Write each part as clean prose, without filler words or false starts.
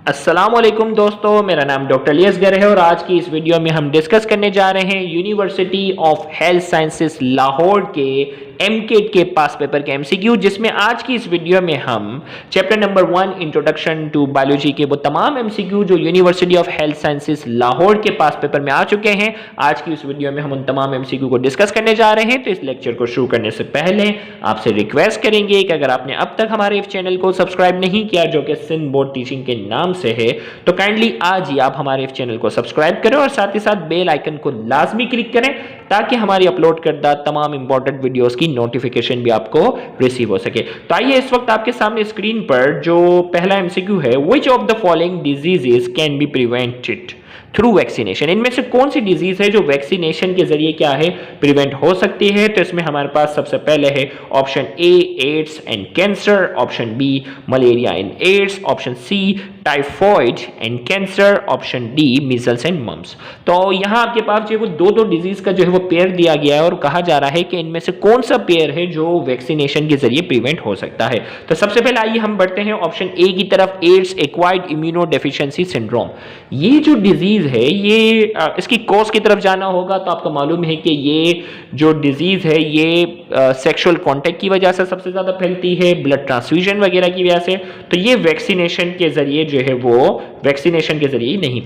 अस्सलामुअलैकुम दोस्तों, मेरा नाम डॉक्टर लियसगर है और आज की इस वीडियो में हम डिस्कस करने जा रहे हैं university of health sciences Lahore के एमकेट के पास पेपर के एमसीक्यू, जिसमें आज की इस वीडियो में हम chapter number 1 introduction to biology के वो तमाम एमसीक्यू जो university of health sciences Lahore के पास पेपर में आ चुके हैं, आज की इस वीडियो में हम उन तमाम एमसीक्यू को डिस्कस करने जा रहे हैं। तो इस लेक्चर को शुरू करने से पहले आपसे रिक्वेस्ट करेंगे कि अगर आपने अब तक हमारे इस चैनल को सब्सक्राइब नहीं किया, जो कि सिंध बोर्ड टीचिंग के नाम से है, तो काइंडली आज ही आप हमारे इस चैनल को सब्सक्राइब करें और साथ ही साथ बेल आइकन को लाजमी क्लिक करें ताकि हमारी अपलोड करदा तमाम इंपॉर्टेंट वीडियोस की नोटिफिकेशन भी आपको रिसीव हो सके। तो आइए इस वक्त आपके सामने स्क्रीन पर जो पहला एमसीक्यू है, which of the following diseases can be prevented through vaccination, इनमें से कौन सी डिजीज है जो वैक्सीनेशन के जरिए क्या है प्रिवेंट हो सकती है। तो इसमें हमारे पास सबसे पहले है option A AIDS and cancer, option B malaria and AIDS, option C typhoid and cancer, option D measles and mumps. तो यहां आपके पास जो दो डिजीज का जो है वो पेयर दिया गया है और कहा जा रहा है कि इनमें से कौन सा पेयर है जो वैक्सीनेशन के जरिए प्रिवेंट हो सकता है। तो सबसे पहले आइए हम बढ़ते हैं ऑप्शन ए की तरफ, ads acquired immuno deficiency syndrome. ये जो डिजीज है ये इसकी कॉज की तरफ जाना होगा तो आपको मालूम है कि ये जो डिजीज है ये सेक्सुअल कांटेक्ट की वजह से सबसे ज्यादा फैलती है, ब्लड ट्रांसफ्यूजन वगैरह की वजह से। तो ये वैक्सीनेशन के जरिए जो है वो वैक्सीनेशन के जरिए नहीं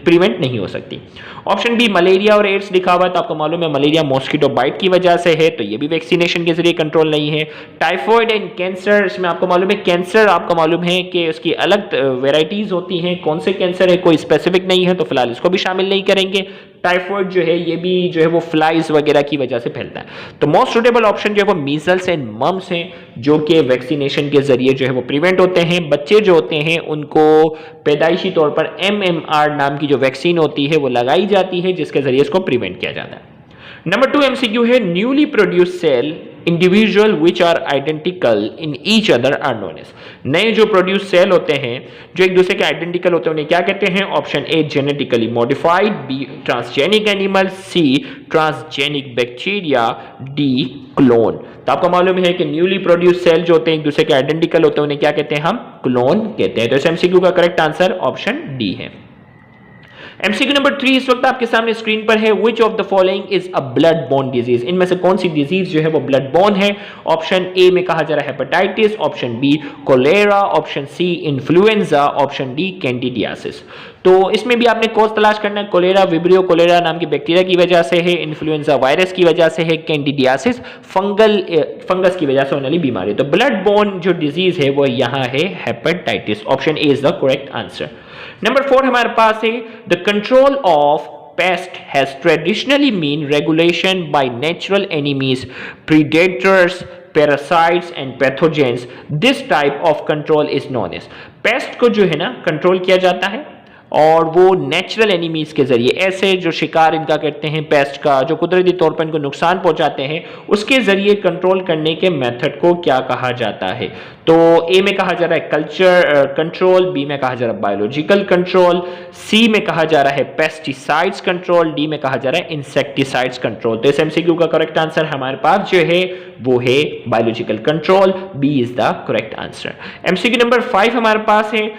प्रिवेंट नहीं हो सकती। ऑप्शन बी मलेरिया और एड्स लिखा हुआ है तो आपको मालूम है मलेरिया मॉस्किटो बाइट की वजह से है, तो ये भी वैक्सीनेशन के जरिए कंट्रोल नहीं है। टाइफॉइड एंड कैंसर, इसमें आपको मालूम है कैंसर आपको मालूम है कि उसकी अलग वेराइटीज होती हैं, कौन से कैंसर है कोई स्पेसिफिक नहीं है, तो फिलहाल इसको भी शामिल नहीं करेंगे। टाइफॉइड जो है ये भी जो है वो फ्लाइज वगैरह की वजह से फैलता है। तो मोस्ट सुटेबल ऑप्शन जो है वो मीजल्स एंड मम्स हैं, जो कि वैक्सीनेशन के जरिए जो है वो प्रिवेंट होते हैं। बच्चे जो होते हैं उनको पैदाइशी तौर पर MMR नाम की जो वैक्सीन होती है वो लगाई जाती है, जिसके जरिए इसको प्रिवेंट किया जाता है। नंबर 2 एमसीक्यू है newly produced cell individual which are identical in each other are known as. नए जो प्रोड्यूस सेल होते हैं जो एक दूसरे के आइडेंटिकल होते हैं उन्हें क्या कहते हैं। Option A genetically modified, B transgenic animal, C transgenic bacteria, D clone. तो आपको मालूम है कि न्यूली प्रोड्यूस सेल जो होते हैं एक दूसरे के आइडेंटिकल होते हैं उन्हें क्या कहते हैं, हम क्लोन कहते हैं। तो इस एमसीक्यू का करेक्ट आंसर ऑप्शन डी है। एमसीक्यू नंबर 3 इस वक्त आपके सामने स्क्रीन पर है, which of the following is a blood borne disease, इनमें से कौन सी डिजीज जो है वो ब्लड बोर्न है। ऑप्शन ए में कहा जा रहा है hepatitis, option B cholera, option C influenza, option D candidiasis. तो इसमें भी आपने कॉज तलाश करना है। कोलेरा विब्रियो कोलेरा नाम की बैक्टीरिया की वजह से है, इन्फ्लुएंजा वायरस की वजह से है, कैंडिडियासिस फंगस की वजह से होने वाली बीमारी। तो ब्लड बोर्न जो डिजीज है वो यहाँ है hepatitis. Option A is the correct answer. Number 4 हमारे पास है the control of pest has traditionally mean regulation by natural enemies, predators, parasites and pathogens. This type of control is known as, pest को जो है ना control किया जाता है और वो नेचुरल एनिमीज के जरिए, ऐसे जो शिकार इनका करते हैं पेस्ट का, जो कुदरती तौर पर इनको नुकसान पहुंचाते हैं, उसके जरिए कंट्रोल करने के मेथड को क्या कहा जाता है। तो ए में कहा जा रहा है कल्चर कंट्रोल, बी में कहा जा रहा है बायोलॉजिकल कंट्रोल, सी में कहा जा रहा है पेस्टिसाइड्स कंट्रोल, डी में कहा जा रहा है इंसेक्टिसाइड्स कंट्रोल। तो इस एमसीक्यू का करेक्ट आंसर हमारे पास जो है वो है biological control, B is the correct answer. MCQ number 5 हमारे पास है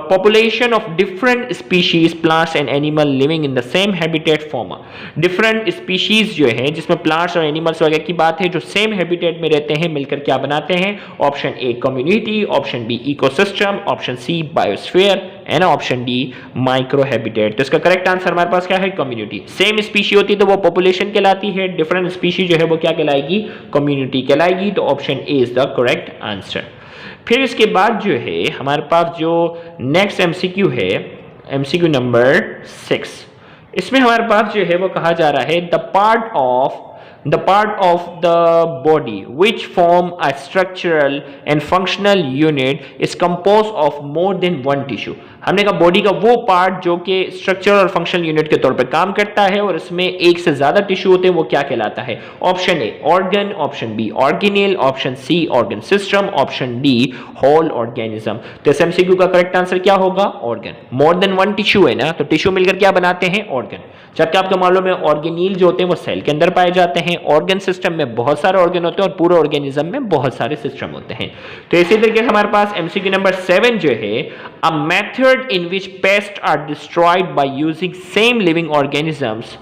population of different species plants and animal living in the same habitat form। different species जो है जिसमें plants और animals वगैरह की बात है जो same habitat में रहते हैं, मिलकर क्या बनाते हैं। Option A community, option B ecosystem, option C biosphere and option D microhabitat. तो इसका करेक्ट आंसर हमारे पास क्या है, कम्युनिटी। सेम स्पीशी होती है तो वो पॉपुलेशन कहलाती है, डिफरेंट स्पीशी जो है वो क्या कहलाएगी, कम्युनिटी कहलाएगी। तो option A is the correct answer. फिर इसके बाद जो है हमारे पास जो नेक्स्ट एमसीक्यू है, एमसीक्यू नंबर 6, इसमें हमारे पास जो है वो कहा जा रहा है the part of the body which form a structural and functional unit is composed of more than one tissue। हमने कहा बॉडी का वो पार्ट जो कि स्ट्रक्चर और फंक्शनल यूनिट के तौर पर काम करता है और इसमें एक से ज्यादा टिश्यू होते हैं, वो क्या कहलाता है? Option A organ, option B organelle, option C organ system, option D whole organism. तो इस एमसीक्यू का करेक्ट आंसर क्या होगा? Organ. More than one tissue है ना, तो टिश्यू मिलकर क्या बनाते हैं? ऑर्गन। जबकि आपको मालूम है ऑर्गेनील जो होते हैं वो सेल के अंदर पाए जाते हैं, ऑर्गन सिस्टम में बहुत सारे ऑर्गन होते हैं और पूरे ऑर्गेनिज्म में बहुत सारे सिस्टम होते हैं। तो इसी तरीके से हमारे पास एमसीक्यू नंबर 7 जो है, a method in which pest are destroyed by using same living organisms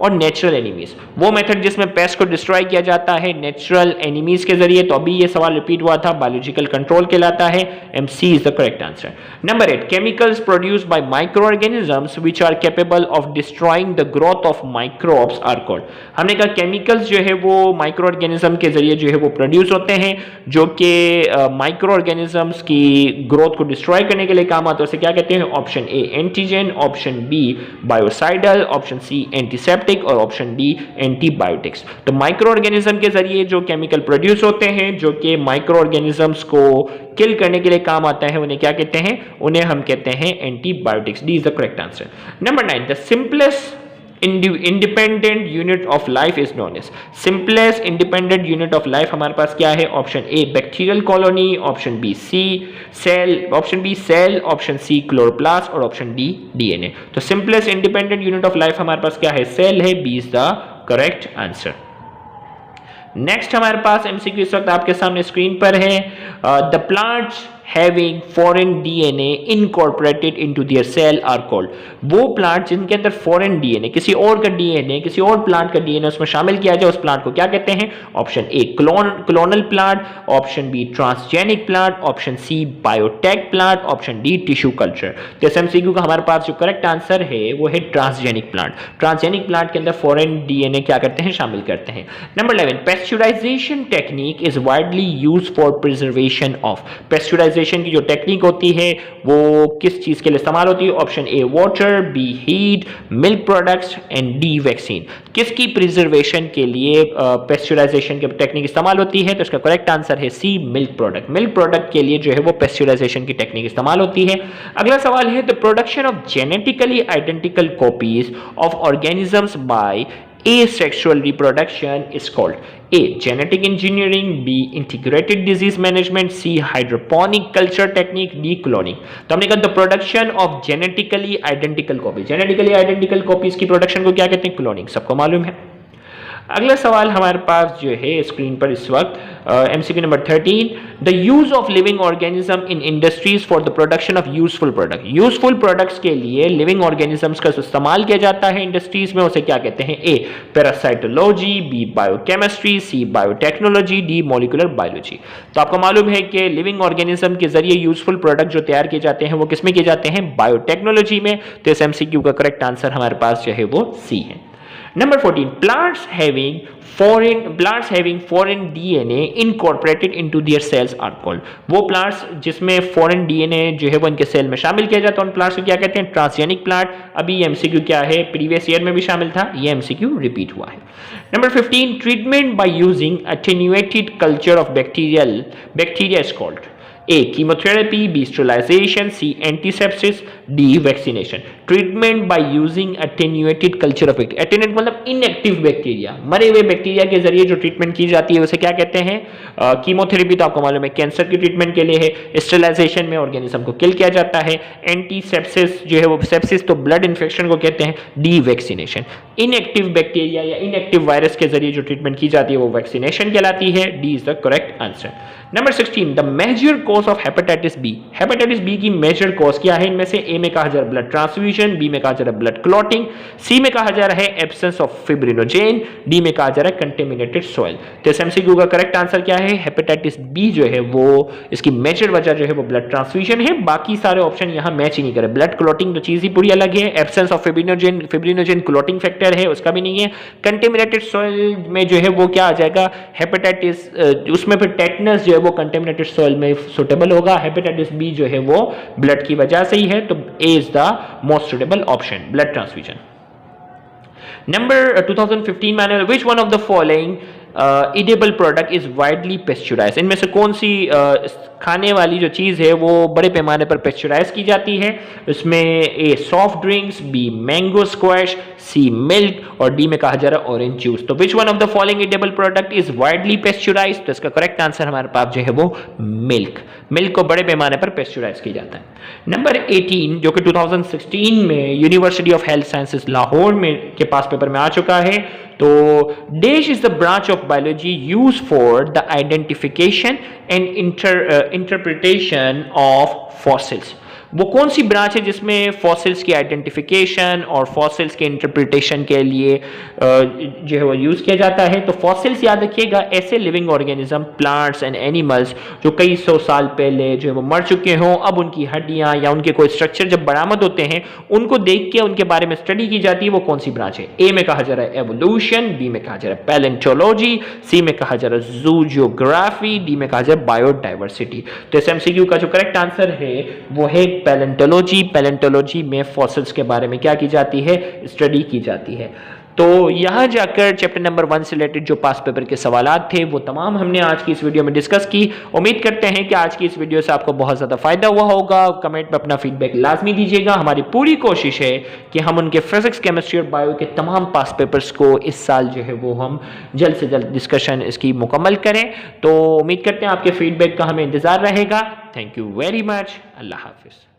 और नेचुरल एनिमीज। वो मेथड जिसमें पेस्ट को डिस्ट्रॉय किया जाता है नेचुरल एनिमीज के जरिए। तो अभी ये सवाल रिपीट हुआ था, बायोलॉजिकल कंट्रोल कहलाता है। MC is the correct answer. Number 8, chemicals produced by microorganisms which are capable of destroying the growth of microbes are called. हमने कहा केमिकल्स जो है वो माइक्रो ऑर्गेनिज्म के जरिए जो है वो प्रोड्यूस होते हैं, जो कि माइक्रो ऑर्गेनिजम्स की ग्रोथ को डिस्ट्रॉय करने के लिए काम आते हैं। उसे क्या कहते हैं? Option A antigen, option B biocidal, option C antiseptic और ऑप्शन डी एंटीबायोटिक्स। तो माइक्रो ऑर्गेनिज्म के जरिए जो केमिकल प्रोड्यूस होते हैं जो कि माइक्रो ऑर्गेनिजम्स को किल करने के लिए काम आता है, उन्हें क्या कहते हैं? उन्हें हम कहते हैं antibiotics. D is the correct answer. Number 9, the simplest independent unit of life is known as. Simplest independent unit of life हमारे पास क्या है? Option A bacterial colony, option B cell, option C chloroplast और option D DNA. तो simplest independent unit of life हमारे पास क्या है? सेल है। B is the correct answer. Next हमारे पास एमसीक्यू इस वक्त आपके सामने स्क्रीन पर है। The plants having foreign DNA incorporated into their cell are called। वो प्लांट जिनके अंदर फॉरेन डीएनए, किसी और का डीएनए, किसी और प्लांट का डीएनए उसमें शामिल किया जाए, उस प्लांट को क्या कहते हैं? Option A clonal plant, option B transgenic plant, option C biotech plant, option D tissue culture. तो इस एमसीक्यू का हमारे पास जो करेक्ट आंसर है वो है ट्रांसजेनिक प्लांट। ट्रांसजेनिक प्लांट के अंदर फॉरेन डीएनए क्या करते हैं? शामिल करते हैं। Number 11, pasteurization technique is widely used for preservation of. Pasteurization की जो टेक्निक होती है वो किस चीज के लिए इस्तेमाल होती है? Option A water, B heat, milk products and D vaccine. किसकी प्रिजर्वेशन के लिए पेस्चुराइजेशन की टेक्निक इस्तेमाल होती है? तो इसका करेक्ट आंसर है सी मिल्क प्रोडक्ट। मिल्क प्रोडक्ट के लिए जो है वो पेस्चुराइजेशन की टेक्निक इस्तेमाल होती है। अगला सवाल है, the production of genetically identical copies of organisms by asexual reproduction is called A genetic engineering, B integrated disease management, C hydroponic culture technique, D cloning। तो हमने कहा the production of genetically identical copies, genetically identical copies की production को क्या कहते हैं? cloning। सबको मालूम है। अगला सवाल हमारे पास जो है स्क्रीन पर इस वक्त MCQ number 13, the use of living organism in industries for the production of useful product. Useful products के लिए लिविंग ऑर्गेनिजम्स का इस्तेमाल किया जाता है इंडस्ट्रीज में, उसे क्या कहते हैं? ए पैरासाइटोलॉजी, बी बायोकेमिस्ट्री, सी बायोटेक्नोलॉजी, डी मॉलिक्यूलर बायोलॉजी। तो आपको मालूम है कि लिविंग ऑर्गेनिज्म के जरिए यूजफुल प्रोडक्ट जो तैयार किए जाते हैं वो किसमें किए जाते हैं? बायोटेक्नोलॉजी में। तो इस एमसीक्यू का करेक्ट आंसर हमारे पास जो है वो सी है। Number 14, plants having foreign DNA incorporated into their cells are called। वो प्लांट्स जिसमें फॉरेन डीएनए जो है वो इनके सेल में शामिल किया जाता है, उन प्लांट्स को क्या कहते हैं? Transgenic plant. अभी ये एमसीक्यू क्या है? प्रीवियस ईयर में भी शामिल था, ये एमसीक्यू रिपीट हुआ है। Number 15, treatment by using attenuated culture of bacteria is called A chemotherapy, B sterilization, C antisepsis, D vaccination। Treatment by using attenuated culture of bacteria. Attenuate मतलब इनएक्टिव बैक्टीरिया, मरे हुए बैक्टीरिया के जरिए जो treatment की जाती है उसे क्या कहते हैं? कीमोथेरेपी तो आपको मालूम है कैंसर की ट्रीटमेंट के लिए है। स्टेरिलाइजेशन में ऑर्गेनिज्म को किल किया जाता है। एंटीसेप्सिस जो है वो सेप्सिस तो ब्लड इन्फेक्शन को कहते हैं। D vaccination. इनएक्टिव बैक्टीरिया या इनएक्टिव वायरस के जरिए जो ट्रीटमेंट की जाती है वो वैक्सीनेशन कहलाती है। D is the correct answer. Number 16, the major cause of hepatitis B. Hepatitis B की मेजर कॉज क्या है? इनमें से ए में कहा जा रहा है ब्लड ट्रांसफ्यूजन, बी में कहा जा रहा है ब्लड क्लॉटिंग, सी में कहा जा रहा है एब्सेंस ऑफ फिब्रिनोजेन, डी में कहा जा रहा है कंटेमिनेटेड सॉइल। तो इस एमसीक्यू का करेक्ट आंसर क्या है? हेपेटाइटिस बी जो है वो इसकी मेजर वजह जो है वो ब्लड ट्रांसफ्यूजन है। बाकी सारे ऑप्शन यहां मैच ही नहीं करे। ब्लड क्लॉटिंग तो चीज ही पूरी अलग है। Absence of fibrinogen clotting factor है, उसका भी नहीं है। कंटेमिनेटेड सॉइल में जो है वो क्या आ जाएगा? हेपेटाइटिस, उसमें फिर टेटनस जो है वो कंटेमिनेटेड सॉइल में सुटेबल होगा। हेपेटाइटिस बी जो है वो ब्लड की वजह से ही है, तो A is the most suitable option, blood transfusion. Number 2015 manual, which one of the following edible product is widely pasteurize, इनमें से कौन सी खाने वाली जो चीज़ है वो बड़े पैमाने पर पेस्चुराइज की जाती है? इसमें A soft drinks, B mango squash, C milk और डी में कहा जा रहा है ऑरेंज जूस। तो which one of the following edible product is widely pasteurize? तो इसका करेक्ट आंसर हमारे पास जो है वो मिल्क, मिल्क को बड़े पैमाने पर पेस्चुराइज किया जाता है। नंबर 18 जो कि 2016 में university of health sciences Lahore में के पास पेपर में आ चुका है। तो dash is the branch of biology use for the identification and interpretation of fossils. वो कौन सी ब्रांच है जिसमें फॉसिल्स की आइडेंटिफिकेशन और फॉसिल्स के इंटरप्रिटेशन के लिए जो है वो यूज़ किया जाता है? तो फॉसिल्स याद रखिएगा ऐसे living organism, plants and animals जो कई सौ साल पहले जो है वो मर चुके हों, अब उनकी हड्डियां या उनके कोई स्ट्रक्चर जब बरामद होते हैं उनको देख के उनके बारे में स्टडी की जाती है। वो कौन सी ब्रांच है? ए में कहा जा रहा है एवोल्यूशन, बी में कहा जा रहा है पैलेंटोलॉजी, सी में कहा जा रहा है जूजियोग्राफी, डी में कहा जा रहा है बायोडाइवर्सिटी। तो इस एमसीक्यू का जो करेक्ट आंसर है वो है पैलेंटोलॉजी। पैलेंटोलॉजी में फॉसिल्स के बारे में क्या की जाती है? स्टडी की जाती है। तो यहां जाकर चैप्टर नंबर 1 से रिलेटेड जो पास पेपर के सवालात थे वो तमाम हमने आज की इस वीडियो में डिस्कस की। उम्मीद करते हैं कि आज की इस वीडियो से आपको बहुत ज़्यादा फायदा हुआ होगा। कमेंट में अपना फीडबैक लाजमी दीजिएगा। हमारी पूरी कोशिश है कि हम उनके फिजिक्स, केमिस्ट्री और बायो के तमाम पास पेपर्स को इस साल जो है वो हम जल्द से जल्द डिस्कशन इसकी मुकम्मल करें। तो उम्मीद करते हैं आपके फीडबैक का हमें इंतज़ार रहेगा। Thank you very much. Allah हाफिज़।